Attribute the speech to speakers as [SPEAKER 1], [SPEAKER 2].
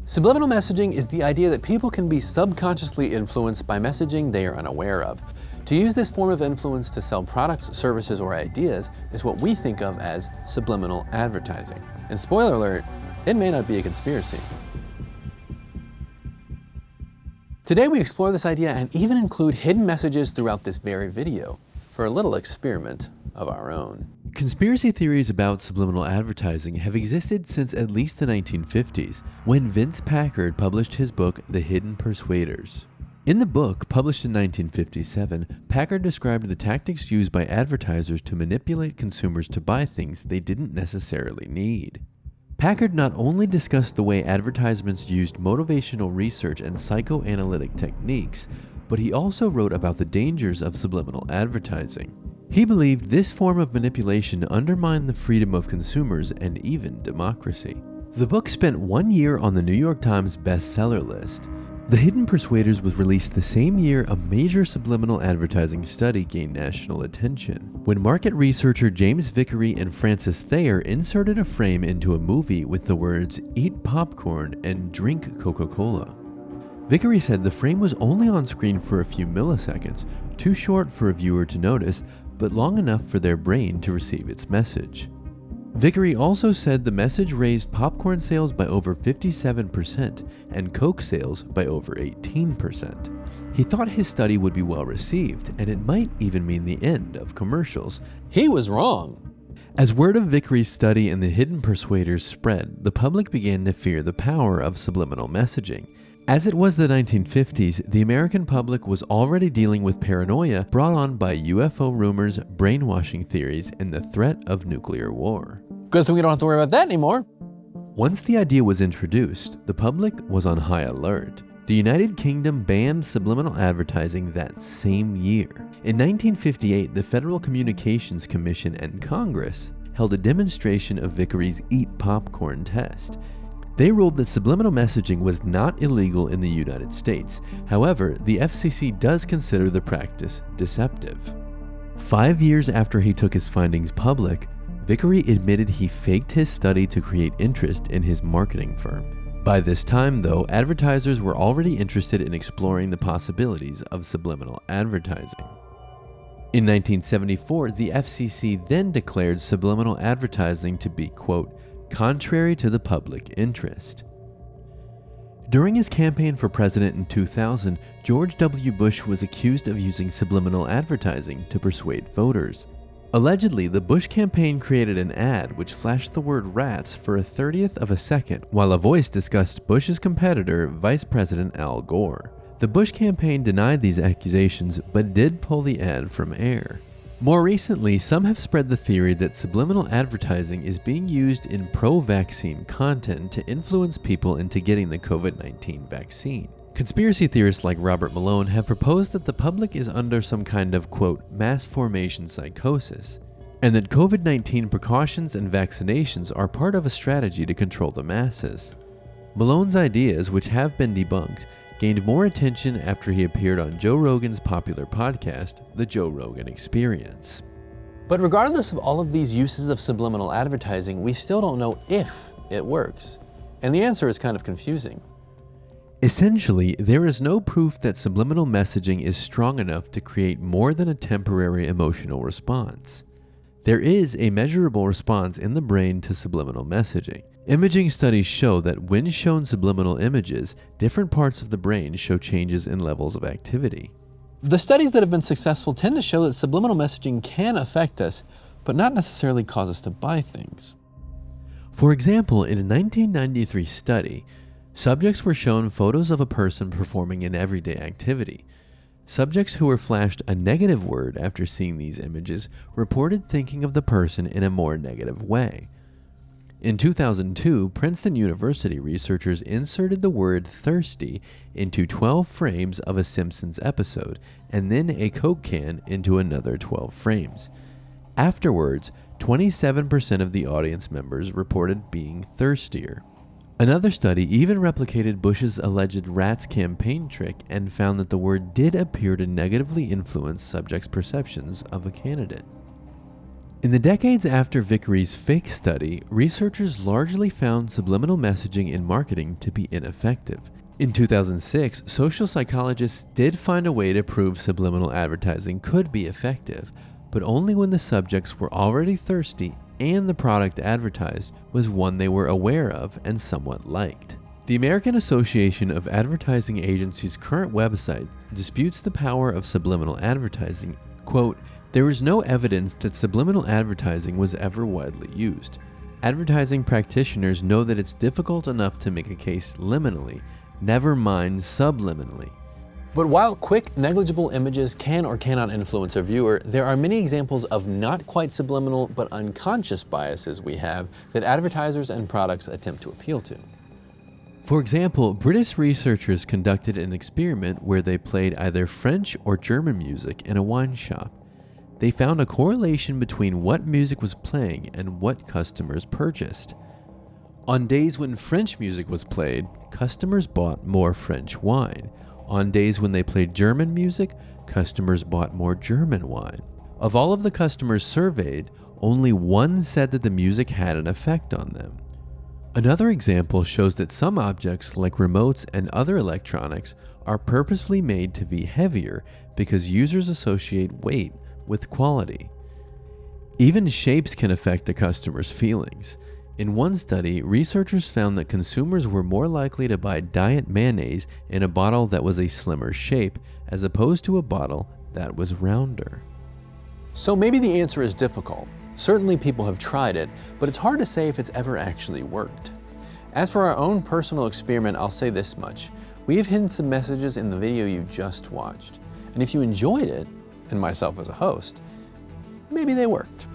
[SPEAKER 1] Subliminal messaging is the idea that people can be subconsciously influenced by messaging they are unaware of. To use this form of influence to sell products, services, or ideas is what we think of as subliminal advertising. And spoiler alert, it may not be a conspiracy. Today we explore this idea and even include hidden messages throughout this very video for a little experiment of our own. Conspiracy theories about subliminal advertising have existed since at least the 1950s, when Vince Packard published his book, The Hidden Persuaders. In the book, published in 1957, Packard described the tactics used by advertisers to manipulate consumers to buy things they didn't necessarily need. Packard not only discussed the way advertisements used motivational research and psychoanalytic techniques, but he also wrote about the dangers of subliminal advertising. He believed this form of manipulation undermined the freedom of consumers and even democracy. The book spent 1 year on the New York Times bestseller list. The Hidden Persuaders was released the same year a major subliminal advertising study gained national attention, when market researcher James Vickery and Francis Thayer inserted a frame into a movie with the words, "Eat popcorn and drink Coca-Cola." Vickery said the frame was only on screen for a few milliseconds, too short for a viewer to notice, but long enough for their brain to receive its message. Vickery also said the message raised popcorn sales by over 57% and Coke sales by over 18%. He thought his study would be well received, and it might even mean the end of commercials. He was wrong. As word of Vickery's study and the Hidden Persuaders spread, the public began to fear the power of subliminal messaging. As it was the 1950s, the American public was already dealing with paranoia brought on by UFO rumors, brainwashing theories, and the threat of nuclear war. Good thing we don't have to worry about that anymore. Once the idea was introduced, the public was on high alert. The United Kingdom banned subliminal advertising that same year. In 1958, the Federal Communications Commission and Congress held a demonstration of Vickery's Eat Popcorn test. They ruled that subliminal messaging was not illegal in the United States. However, the FCC does consider the practice deceptive. 5 years after he took his findings public, Vickery admitted he faked his study to create interest in his marketing firm. By this time, though, advertisers were already interested in exploring the possibilities of subliminal advertising. In 1974, the FCC then declared subliminal advertising to be, quote, contrary to the public interest. During his campaign for president in 2000, George W. Bush was accused of using subliminal advertising to persuade voters. Allegedly, the Bush campaign created an ad which flashed the word rats for a 30th of a second, while a voice discussed Bush's competitor, Vice President Al Gore. The Bush campaign denied these accusations, but did pull the ad from air. More recently, some have spread the theory that subliminal advertising is being used in pro-vaccine content to influence people into getting the COVID-19 vaccine. Conspiracy theorists like Robert Malone have proposed that the public is under some kind of, quote, mass formation psychosis, and that COVID-19 precautions and vaccinations are part of a strategy to control the masses. Malone's ideas, which have been debunked, gained more attention after he appeared on Joe Rogan's popular podcast, The Joe Rogan Experience. But regardless of all of these uses of subliminal advertising, we still don't know if it works. And the answer is kind of confusing. Essentially, there is no proof that subliminal messaging is strong enough to create more than a temporary emotional response. There is a measurable response in the brain to subliminal messaging. Imaging studies show that when shown subliminal images, different parts of the brain show changes in levels of activity. The studies that have been successful tend to show that subliminal messaging can affect us, but not necessarily cause us to buy things. For example, in a 1993 study, subjects were shown photos of a person performing an everyday activity. Subjects who were flashed a negative word after seeing these images reported thinking of the person in a more negative way. In 2002, Princeton University researchers inserted the word thirsty into 12 frames of a Simpsons episode, and then a Coke can into another 12 frames. Afterwards, 27% of the audience members reported being thirstier. Another study even replicated Bush's alleged rats campaign trick and found that the word did appear to negatively influence subjects' perceptions of a candidate. In the decades after Vickery's fake study, researchers largely found subliminal messaging in marketing to be ineffective. In 2006, social psychologists did find a way to prove subliminal advertising could be effective, but only when the subjects were already thirsty and the product advertised was one they were aware of and somewhat liked. The American Association of Advertising Agencies' current website disputes the power of subliminal advertising. Quote, "There is no evidence that subliminal advertising was ever widely used. Advertising practitioners know that it's difficult enough to make a case liminally, never mind subliminally." But while quick, negligible images can or cannot influence a viewer, there are many examples of not quite subliminal but unconscious biases we have that advertisers and products attempt to appeal to. For example, British researchers conducted an experiment where they played either French or German music in a wine shop. They found a correlation between what music was playing and what customers purchased. On days when French music was played, customers bought more French wine. On days when they played German music, customers bought more German wine. Of all of the customers surveyed, only one said that the music had an effect on them. Another example shows that some objects, like remotes and other electronics, are purposely made to be heavier because users associate weight with quality. Even shapes can affect the customer's feelings. In one study, researchers found that consumers were more likely to buy diet mayonnaise in a bottle that was a slimmer shape, as opposed to a bottle that was rounder. So maybe the answer is difficult. Certainly people have tried it, but it's hard to say if it's ever actually worked. As for our own personal experiment, I'll say this much. We have hidden some messages in the video you just watched. And if you enjoyed it, and myself as a host, maybe they worked.